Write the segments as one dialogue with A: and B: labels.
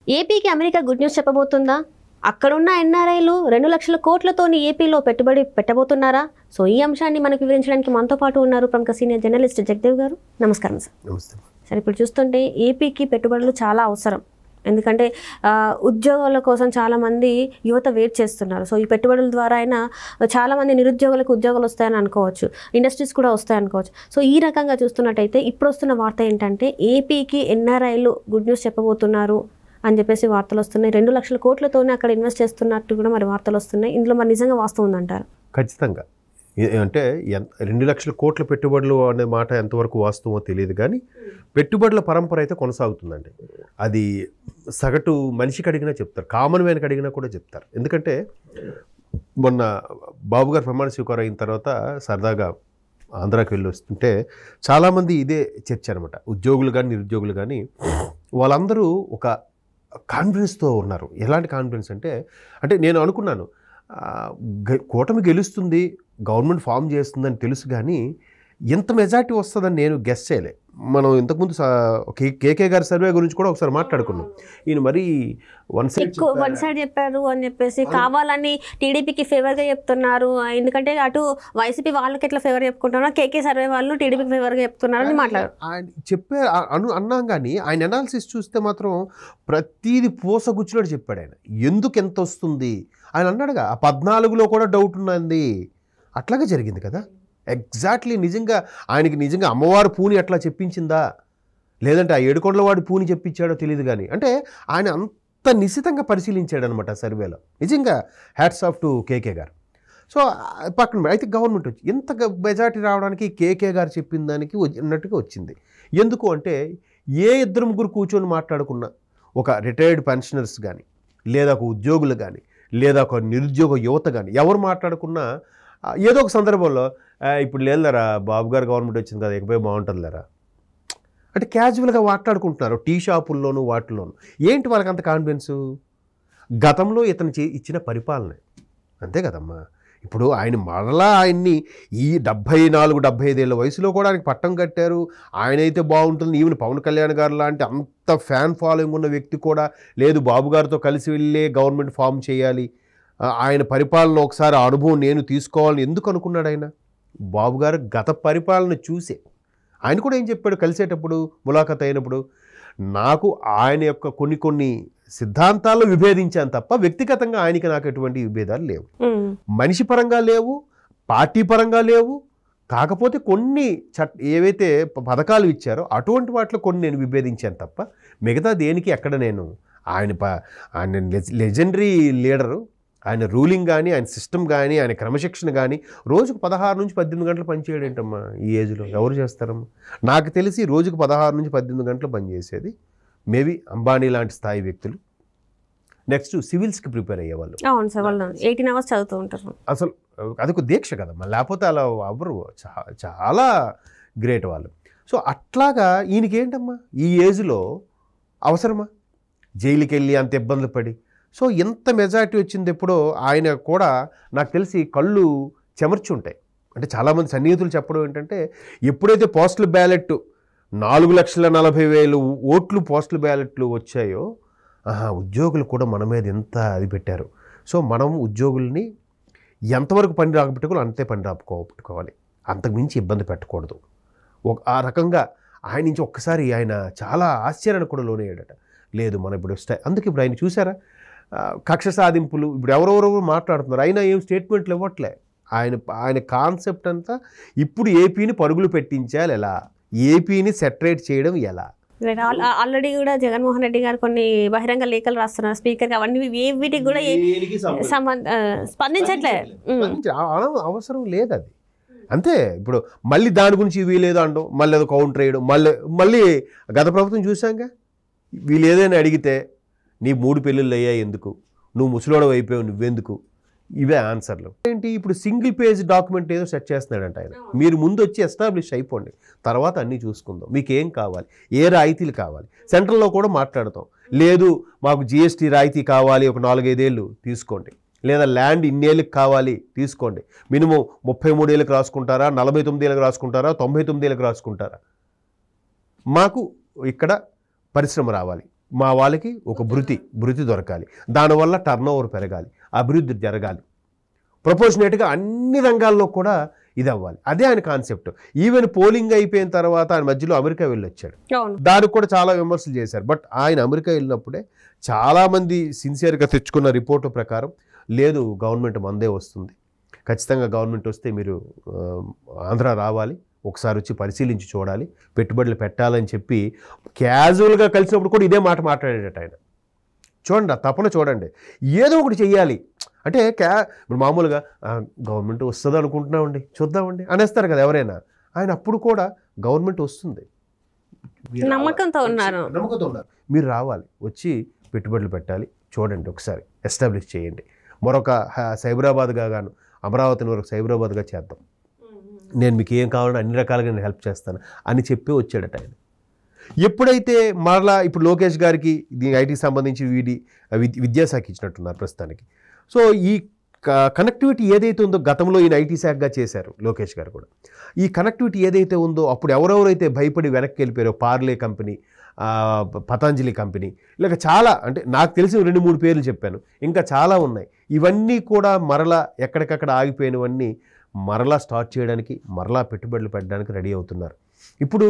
A: ఏపీకి America good news చెప్పబోతుందా? అక్కడున్న ఎన్ఆర్ఐలు 2 లక్షల కోట్లతోని ఏపీలో పెట్టుబడి పెట్టబోతున్నారా? సో ఈ అంశాన్ని మనకు వివరించడానికి మనతో పాటు ఉన్నారు ప్రముఖ సీనియర్ జర్నలిస్ట్ జగదేవ్ గారు. నమస్కారం సార్.
B: నమస్తే.
A: సార్, ఇప్పుడు చూస్తుంటే ఏపీకి పెట్టుబడులు చాలా అవసరం. ఎందుకంటే ఉద్యోగాల కోసం చాలామంది యువత వెయిట్ చేస్తున్నారు. సో ఈ పెట్టుబడుల ద్వారా అయినా చాలామంది నిరుద్యోగులకు ఉద్యోగాలు వస్తాయని అనుకోవచ్చు, ఇండస్ట్రీస్ కూడా వస్తాయనుకోవచ్చు. సో ఈ రకంగా చూస్తున్నట్టయితే ఇప్పుడు వస్తున్న వార్త ఏంటంటే ఏపీకి ఎన్ఆర్ఐలు గుడ్ న్యూస్ చెప్పబోతున్నారు అని చెప్పేసి వార్తలు వస్తున్నాయి. 2 లక్షల కోట్లతోనే అక్కడ ఇన్వెస్ట్ చేస్తున్నట్టు కూడా మరి వార్తలు వస్తున్నాయి. ఇందులో మరి నిజంగా వాస్తవం ఉందంటారు?
B: ఖచ్చితంగా. అంటే 2 లక్షల కోట్ల పెట్టుబడులు అనే మాట ఎంతవరకు వాస్తవమో తెలియదు, కానీ పెట్టుబడుల పరంపర అయితే కొనసాగుతుందండి. అది సగటు మనిషికి అడిగినా చెప్తారు, కామన్ మ్యాన్కి అడిగినా కూడా చెప్తారు. ఎందుకంటే మొన్న బాబు గారు ప్రమాణ స్వీకారం అయిన తర్వాత సరదాగా ఆంధ్రాకి వెళ్ళి వస్తుంటే చాలామంది ఇదే చర్చ అనమాట. ఉద్యోగులు కానీ నిరుద్యోగులు కానీ వాళ్ళందరూ ఒక కాన్ఫిడెన్స్తో ఉన్నారు. ఎలాంటి కాన్ఫిడెన్స్ అంటే నేను అనుకున్నాను, కూటమి గెలుస్తుంది, గవర్నమెంట్ ఫామ్ చేస్తుందని తెలుసు, కానీ ఎంత మెజార్టీ వస్తుందని నేను గెస్ చేయలే. మనం ఇంతకుముందు కేకే గారి సర్వే గురించి కూడా ఒకసారి మాట్లాడుకున్నాం. ఈయన మరి వన్
A: సైడ్ చెప్పారు అని చెప్పేసి కావాలని టీడీపీకి ఫేవర్గా చెప్తున్నారు. ఎందుకంటే అటు వైసీపీ వాళ్ళకి ఎట్లా ఫేవర్ చెప్పుకుంటున్నారు, కేకే సర్వే వాళ్ళు టీడీపీకి ఫేవర్గా చెప్తున్నారు అని మాట్లాడారు.
B: ఆయన అన్నాం, కానీ ఆయన అనాలిసిస్ చూస్తే మాత్రం ప్రతిదీ పూసగుచ్చినట్టు చెప్పాడు. ఆయన ఎందుకు ఎంత వస్తుంది ఆయన అన్నాడుగా. ఆ 14లో కూడా డౌట్ ఉన్నది, అట్లాగే జరిగింది కదా. ఎగ్జాక్ట్లీ. ఆయనకి నిజంగా అమ్మవారు పూని అట్లా చెప్పించిందా, లేదంటే ఆ ఏడుకొండలవాడి పూని చెప్పించాడో తెలియదు, కానీ అంటే ఆయన అంత నిశితంగా పరిశీలించాడు అనమాట సర్వేలో. నిజంగా హ్యాట్స్ ఆఫ్ టు కేకే గారు. సో పక్కన అయితే గవర్నమెంట్ వచ్చి ఎంత మెజార్టీ రావడానికి కేకే గారు చెప్పిన దానికి అన్నట్టుగా వచ్చింది. ఎందుకు అంటే ఏ 2-3 కూర్చొని మాట్లాడుకున్నా, ఒక రిటైర్డ్ పెన్షనర్స్ కానీ, లేదా ఒక ఉద్యోగులు కానీ, లేదా ఒక నిరుద్యోగ యువత కానీ ఎవరు మాట్లాడుకున్నా ఏదో ఒక సందర్భంలో ఇప్పుడు లేదులేరా బాబు గారు గవర్నమెంట్ వచ్చింది కదా, ఎక్కడిపోయి బాగుంటుంది లేరా అంటే క్యాజువల్గా మాట్లాడుకుంటున్నారు టీ షాపుల్లోనూ వాటిల్లోనూ. ఏంటి వాళ్ళకి అంత కాన్ఫిడెన్సు? గతంలో ఇతను ఇచ్చిన పరిపాలనే, అంతే కదమ్మా. ఇప్పుడు ఆయన్ని ఈ 74-75 ఏళ్ళ వయసులో కూడా ఆయనకి పట్టం కట్టారు. ఆయనైతే బాగుంటుంది. ఈవెన్ పవన్ కళ్యాణ్ గారు లాంటి అంత ఫ్యాన్ ఫాలోయింగ్ ఉన్న వ్యక్తి కూడా లేదు బాబు గారితో కలిసి వెళ్ళే గవర్నమెంట్ ఫామ్ చేయాలి, ఆయన పరిపాలన ఒకసారి అనుభవం నేను తీసుకోవాలని ఎందుకు అనుకున్నాడు ఆయన? బాబు గారు గత పరిపాలన చూసే ఆయన కూడా ఏం చెప్పాడు కలిసేటప్పుడు, ములాఖత్ అయినప్పుడు, నాకు ఆయన యొక్క కొన్ని సిద్ధాంతాలను విభేదించాను తప్ప వ్యక్తిగతంగా ఆయనకి నాకు ఎటువంటి విభేదాలు లేవు, మనిషి పరంగా లేవు, పార్టీ పరంగా లేవు. కాకపోతే కొన్ని ఏవైతే పథకాలు ఇచ్చారో అటువంటి వాటిలో కొన్ని నేను విభేదించాను తప్ప మిగతా దేనికి ఎక్కడ నేను ఆయన లెజెండరీ లీడరు, ఆయన రూలింగ్ కానీ, ఆయన సిస్టమ్ కానీ, ఆయన క్రమశిక్షణ కానీ రోజుకు 16 నుంచి 18 గంటలు పనిచేయడం ఏంటమ్మా ఈ ఏజ్లో? ఎవరు చేస్తారమ్మా? నాకు తెలిసి రోజుకు 16 నుంచి 18 గంటలు పనిచేసేది మేబీ అంబానీ లాంటి స్థాయి వ్యక్తులు. నెక్స్ట్ సివిల్స్కి ప్రిపేర్ అయ్యేవాళ్ళు.
A: అవును సార్, వాళ్ళు 18 అవర్స్ చదువుతూ ఉంటారు.
B: అసలు అదొక దీక్ష కదమ్మా, లేకపోతే అలా ఎవరు చాలా గ్రేట్ వాళ్ళు. సో అట్లాగా ఈయనకేంటమ్మా ఈ ఏజ్లో అవసరమా జైలుకి వెళ్ళి అంత ఇబ్బందులు పడి? సో ఎంత మెజారిటీ వచ్చింది ఎప్పుడో ఆయన కూడా నాకు తెలిసి కళ్ళు చెమర్చుంటాయి. అంటే చాలామంది సన్నిహితులు చెప్పడం ఏంటంటే ఎప్పుడైతే పోస్టల్ బ్యాలెట్ 4,40,000 ఓట్లు పోస్టల్ బ్యాలెట్లు వచ్చాయో ఉద్యోగులు కూడా మన మీద ఎంత అది పెట్టారు. సో మనం ఉద్యోగుల్ని ఎంతవరకు పని రాకపెట్టుకోవాలి అంతే పని రాకపోవాలి, అంతకుమించి ఇబ్బంది పెట్టకూడదు. ఆ రకంగా ఆయన నుంచి ఒక్కసారి ఆయన చాలా ఆశ్చర్యానికి కూడా లోనయ్యాడట. లేదు మనం ఇప్పుడు అందుకే ఇప్పుడు ఆయన చూసారా కక్ష సాధింపులు ఇప్పుడు ఎవరెవరో మాట్లాడుతున్నారు, అయినా ఏం స్టేట్మెంట్లు ఇవ్వట్లే. ఆయన కాన్సెప్ట్ అంతా ఇప్పుడు ఏపీని పరుగులు పెట్టించాలి ఎలా, ఏపీని సెటరేట్ చేయడం ఎలా.
A: ఆల్రెడీ కూడా జగన్మోహన్ రెడ్డి గారు కొన్ని బహిరంగ లేఖలు రాస్తున్నారు స్పీకర్, అవన్నీ వీటికి కూడా స్పందించట్లే.
B: అవసరం లేదు అది, అంతే. ఇప్పుడు మళ్ళీ దాని గురించి వీలేదో అనడం, మళ్ళీ అది కౌంటర్ వేయడం, మళ్ళీ గత ప్రభుత్వం చూసాంగా, వీళ్ళు ఏదైనా అడిగితే నీ 3 పెళ్ళిళ్ళు అయ్యాయి ఎందుకు, నువ్వు ముసలోడు అయిపోయావు నువ్వెందుకు, ఇవే ఆన్సర్లు. ఏంటి ఇప్పుడు సింగిల్ పేజ్ డాక్యుమెంట్ ఏదో సెట్ చేస్తున్నాడంట ఆయన. మీరు ముందు వచ్చి ఎస్టాబ్లిష్ అయిపోండి, తర్వాత అన్నీ చూసుకుందాం, మీకు ఏం కావాలి, ఏ రాయితీలు కావాలి, సెంట్రల్లో కూడా మాట్లాడతాం. లేదు మాకు జిఎస్టీ రాయితీ కావాలి, ఒక 4-5 ఏళ్ళు తీసుకోండి, లేదా ల్యాండ్ ఇన్నేళ్ళకి కావాలి తీసుకోండి, మినిమం 33 ఏళ్ళకి రాసుకుంటారా, 49 ఏళ్ళకి రాసుకుంటారా, 99 ఏళ్ళకి రాసుకుంటారా, మాకు ఇక్కడ పరిశ్రమ రావాలి, మా వాళ్ళకి ఒక భృతి దొరకాలి, దానివల్ల టర్న్ ఓవర్ పెరగాలి, అభివృద్ధి జరగాలి, ప్రపోర్షనేట్గా అన్ని రంగాల్లో కూడా ఇది అవ్వాలి. అదే ఆయన కాన్సెప్ట్. ఈవెన్ పోలింగ్ అయిపోయిన తర్వాత ఆయన మధ్యలో అమెరికా వెళ్ళొచ్చాడు, దానికి కూడా చాలా విమర్శలు చేశారు. బట్ ఆయన అమెరికా వెళ్ళినప్పుడే చాలామంది సిన్సియర్గా తెచ్చుకున్న రిపోర్టు ప్రకారం లేదు గవర్నమెంట్ మందే వస్తుంది, ఖచ్చితంగా గవర్నమెంట్ వస్తే మీరు ఆంధ్ర రావాలి, ఒకసారి వచ్చి పరిశీలించి చూడాలి, పెట్టుబడులు పెట్టాలని చెప్పి క్యాజువల్గా కలిసినప్పుడు కూడా ఇదే మాట మాట్లాడేటట్టు ఆయన. చూడండి ఆ తపన చూడండి, ఏదో ఒకటి చెయ్యాలి అంటే ఇప్పుడు మామూలుగా గవర్నమెంట్ వస్తుంది అనుకుంటున్నామండి, చూద్దామండి అనేస్తారు కదా ఎవరైనా. ఆయన అప్పుడు కూడా గవర్నమెంట్ వస్తుంది,
A: నమ్మకంతో ఉన్నారు,
B: మీరు రావాలి, వచ్చి పెట్టుబడులు పెట్టాలి, చూడండి ఒకసారి ఎస్టాబ్లిష్ చేయండి, మరొక సైబరాబాద్గా గాను అమరావతిని మరొక సైబరాబాద్గా చేద్దాం, నేను మీకు ఏం కావాలని అన్ని రకాలుగా నేను హెల్ప్ చేస్తాను అని చెప్పి వచ్చాడట ఆయన. ఎప్పుడైతే మరలా ఇప్పుడు లోకేష్ గారికి దీని ఐటీకి సంబంధించి విద్యాశాఖ ఇచ్చినట్టున్నారు ప్రస్తుతానికి. సో ఈ కనెక్టివిటీ ఏదైతే ఉందో గతంలో ఈయన ఐటీ శాఖగా చేశారు లోకేష్ గారు కూడా, ఈ కనెక్టివిటీ ఏదైతే ఉందో అప్పుడు ఎవరెవరైతే భయపడి వెనక్కి వెళ్ళిపోయారో, పార్లే కంపెనీ, పతంజలి కంపెనీ, ఇలాగ చాలా, అంటే నాకు తెలిసి 2-3 పేర్లు చెప్పాను, ఇంకా చాలా ఉన్నాయి. ఇవన్నీ కూడా మరలా ఎక్కడికక్కడ ఆగిపోయినవన్నీ మరలా స్టార్ట్ చేయడానికి, మరలా పెట్టుబడులు పెట్టడానికి రెడీ అవుతున్నారు. ఇప్పుడు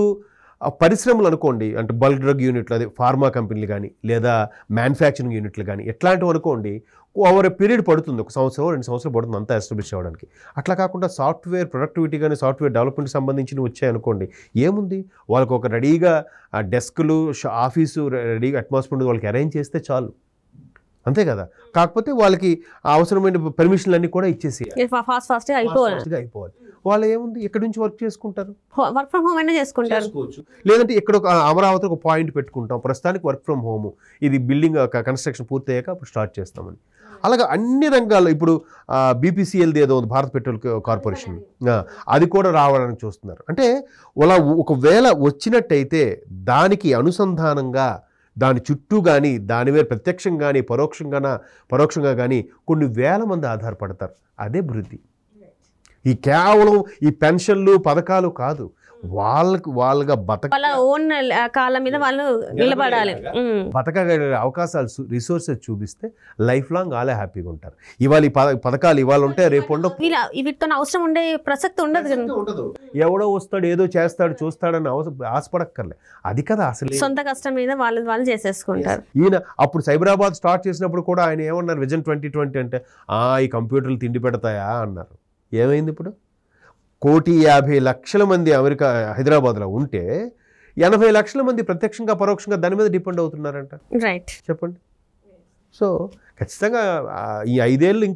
B: పరిశ్రమలు అనుకోండి, అంటే బల్క్ డ్రగ్ యూనిట్లు, అదే ఫార్మా కంపెనీలు కానీ లేదా మ్యానుఫ్యాక్చరింగ్ యూనిట్లు కానీ ఎట్లాంటివి అనుకోండి, ఓవర్ పీరియడ్ పడుతుంది, 1 సంవత్సరం 2 సంవత్సరాలు పడుతుంది అంతా ఎస్టాబ్లిష్ అవ్వడానికి. అట్లా కాకుండా సాఫ్ట్వేర్ ప్రొడక్టివిటీ కానీ సాఫ్ట్వేర్ డెవలప్మెంట్కి సంబంధించినవి వచ్చాయనుకోండి, ఏముంది వాళ్ళకి ఒక రెడీగా డెస్క్లు, ఆఫీసు రెడీగా అట్మాస్ఫియర్ వాళ్ళకి అరేంజ్ చేస్తే చాలు, అంతే కదా. కాకపోతే వాళ్ళకి అవసరమైన పర్మిషన్లు అన్నీ కూడా ఇచ్చేసి
A: ఫాస్ట్గా
B: అయిపోవాలి. వాళ్ళు ఏముంది ఎక్కడి నుంచి వర్క్ చేసుకుంటారు,
A: వర్క్ ఫ్రమ్ హోమ్ అయినా చేసుకోవచ్చు,
B: లేదంటే ఇక్కడ ఒక అమరావతి ఒక పాయింట్ పెట్టుకుంటాం, ప్రస్తుతానికి వర్క్ ఫ్రమ్ హోమ్, ఇది బిల్డింగ్ కన్స్ట్రక్షన్ పూర్తయ్యాక అప్పుడు స్టార్ట్ చేస్తామని. అలాగే అన్ని రంగాల్లో ఇప్పుడు బీపీసీఎల్ది ఏదో ఉంది, భారత్ పెట్రోల్ కార్పొరేషన్, అది కూడా రావడానికి చూస్తున్నారు. అంటే అలా ఒకవేళ వచ్చినట్టయితే దానికి అనుసంధానంగా దాని చుట్టూ కానీ దాని మీద ప్రత్యక్షంగా కానీ పరోక్షంగా కానీ కొన్ని వేల మంది ఆధారపడతారు. అదే అభివృద్ధి. ఈ కేవలం ఈ పెన్షన్లు పథకాలు కాదు, వాళ్ళగా
A: ఓన్ కాళ్ళ మీద వాళ్ళు నిలబడాలి,
B: బతకగలిగే అవకాశాలు, రిసోర్సెస్ చూపిస్తే లైఫ్ లాంగ్ వాళ్ళే హ్యాపీగా ఉంటారు. ఇవాళ ఈ పథకాలు ఇవాళ ఉంటే రేపు
A: వీటితో అవసరం ఉండే ప్రసక్తి ఉండదు.
B: ఎవడో వస్తాడు ఏదో చేస్తాడు చూస్తాడని ఆశపడక్కర్లే, అది కదా అసలు.
A: సొంత కష్టం మీద వాళ్ళు చేసేసుకుంటారు.
B: ఈయన అప్పుడు సైబరాబాద్ స్టార్ట్ చేసినప్పుడు కూడా ఆయన ఏమన్నారు, విజన్ 2020 అంటే ఈ కంప్యూటర్లు తిండి పెడతాయా అన్నారు. ఏమైంది ఇప్పుడు? 1,50,00,000 మంది హైదరాబాద్లో ఉంటే 80 లక్షల మంది ప్రత్యక్షంగా పరోక్షంగా దాని మీద డిపెండ్ అవుతున్నారంట.
A: రైట్,
B: చెప్పండి. సో ఖచ్చితంగా ఈ 5 ఏళ్ళు ఇంకా